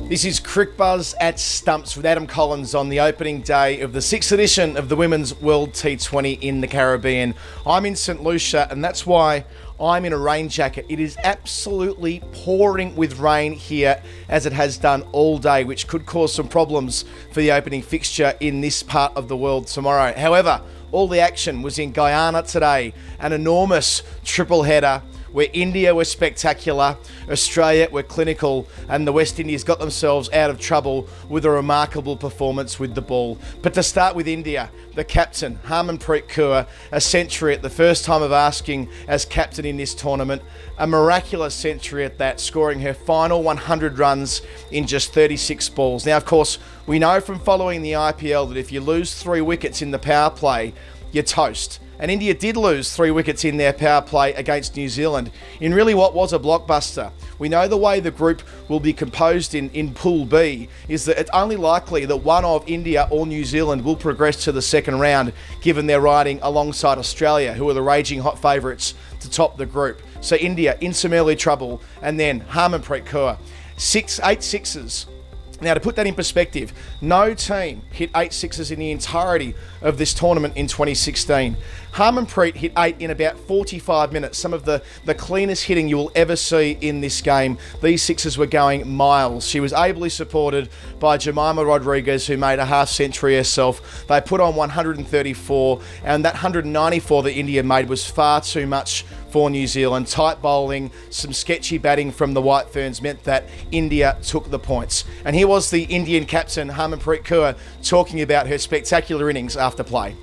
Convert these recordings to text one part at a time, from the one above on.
This is Crick Buzz at Stumps with Adam Collins on the opening day of the 6th edition of the Women's World T20 in the Caribbean. I'm in St Lucia and that's why I'm in a rain jacket. It is absolutely pouring with rain here as it has done all day, which could cause some problems for the opening fixture in this part of the world tomorrow. However, all the action was in Guyana today, an enormous triple header where India were spectacular, Australia were clinical, and the West Indies got themselves out of trouble with a remarkable performance with the ball. But to start with India, the captain, Harmanpreet Kaur, a century at the first time of asking as captain in this tournament, a miraculous century at that, scoring her final 100 runs in just 36 balls. Now, of course, we know from following the IPL that if you lose 3 wickets in the power play, you're toast. And India did lose 3 wickets in their power play against New Zealand in really what was a blockbuster. We know the way the group will be composed in Pool B is that it's only likely that one of India or New Zealand will progress to the second round, given they're riding alongside Australia, who are the raging hot favourites to top the group. So India in some early trouble, and then Harmanpreet Kaur, 8 sixes. Now, to put that in perspective, no team hit 8 sixes in the entirety of this tournament in 2016. Harmanpreet hit 8 in about 45 minutes, some of the cleanest hitting you will ever see in this game. These sixes were going miles. She was ably supported by Jemima Rodriguez, who made a half century herself. They put on 134, and that 194 that India made was far too much for New Zealand. Tight bowling, some sketchy batting from the White Ferns meant that India took the points. And here was the Indian captain, Harmanpreet Kaur, talking about her spectacular innings after play.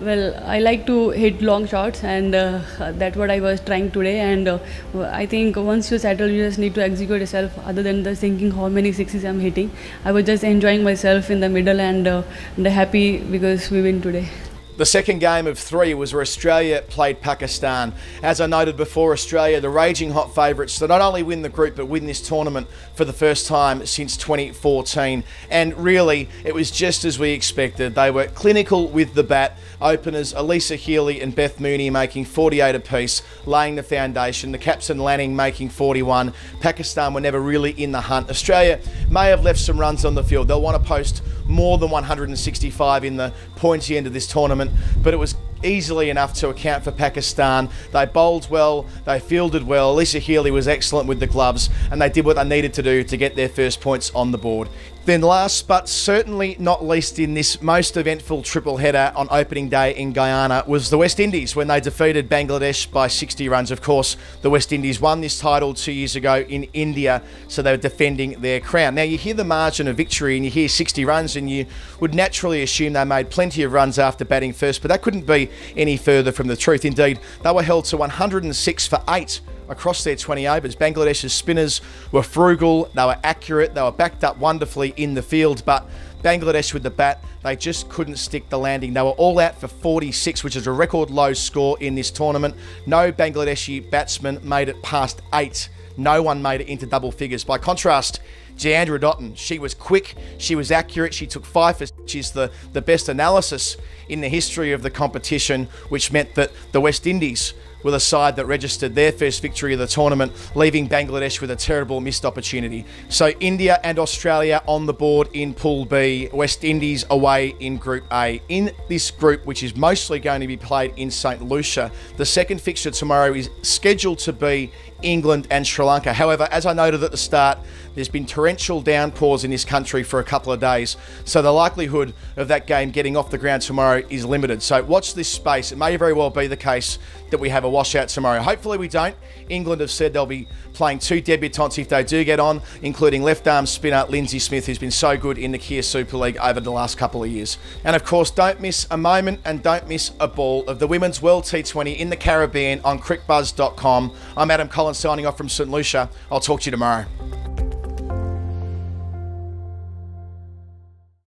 Well, I like to hit long shots, and that's what I was trying today. And I think once you settle, you just need to execute yourself, other than just thinking how many sixes I'm hitting. I was just enjoying myself in the middle and happy because we win today. The second game of 3 was where Australia played Pakistan. As I noted before, Australia, the raging hot favourites to not only win the group but win this tournament for the first time since 2014. And really, it was just as we expected. They were clinical with the bat. Openers ALYSSA, HEALY and Beth Mooney making 48 apiece, laying the foundation. The captain Lanning making 41. Pakistan were never really in the hunt. Australia may have left some runs on the field. They'll want to post more than 165 in the pointy end of this tournament, but it was easily enough to account for Pakistan. They bowled well, they fielded well. ALYSSA HEALY was excellent with the gloves, and they did what they needed to do to get their first points on the board. Then last but certainly not least in this most eventful triple header on opening day in Guyana was the West Indies when they defeated Bangladesh by 60 runs. Of course, the West Indies won this title 2 years ago in India, so they were defending their crown. Now, you hear the margin of victory and you hear 60 runs and you would naturally assume they made plenty of runs after batting first, but that couldn't be any further from the truth. Indeed, they were held to 106 for 8 across their 20 overs. Bangladesh's spinners were frugal, they were accurate, they were backed up wonderfully in the field, but Bangladesh with the bat, they just couldn't stick the landing. They were all out for 46, which is a record low score in this tournament. No Bangladeshi batsman made it past 8. No one made it into double figures. By contrast, Deandra Dottin, she was quick, she was accurate, she took 5 for, which is the best analysis in the history of the competition, which meant that the West Indies were the side that registered their first victory of the tournament, leaving Bangladesh with a terrible missed opportunity. So India and Australia on the board in Pool B, West Indies away in Group A. In this group, which is mostly going to be played in St Lucia, the second fixture tomorrow is scheduled to be England and Sri Lanka. However, as I noted at the start, there's been torrential downpours in this country for a couple of days, so the likelihood of that game getting off the ground tomorrow is limited. So watch this space. It may very well be the case that we have a washout tomorrow. Hopefully we don't. England have said they'll be playing 2 debutantes if they do get on, including left-arm spinner Lindsay Smith, who's been so good in the Kia Super League over the last couple of years. And of course, don't miss a moment and don't miss a ball of the Women's World T20 in the Caribbean on crickbuzz.com. I'm Adam Collins signing off from St Lucia. I'll talk to you tomorrow.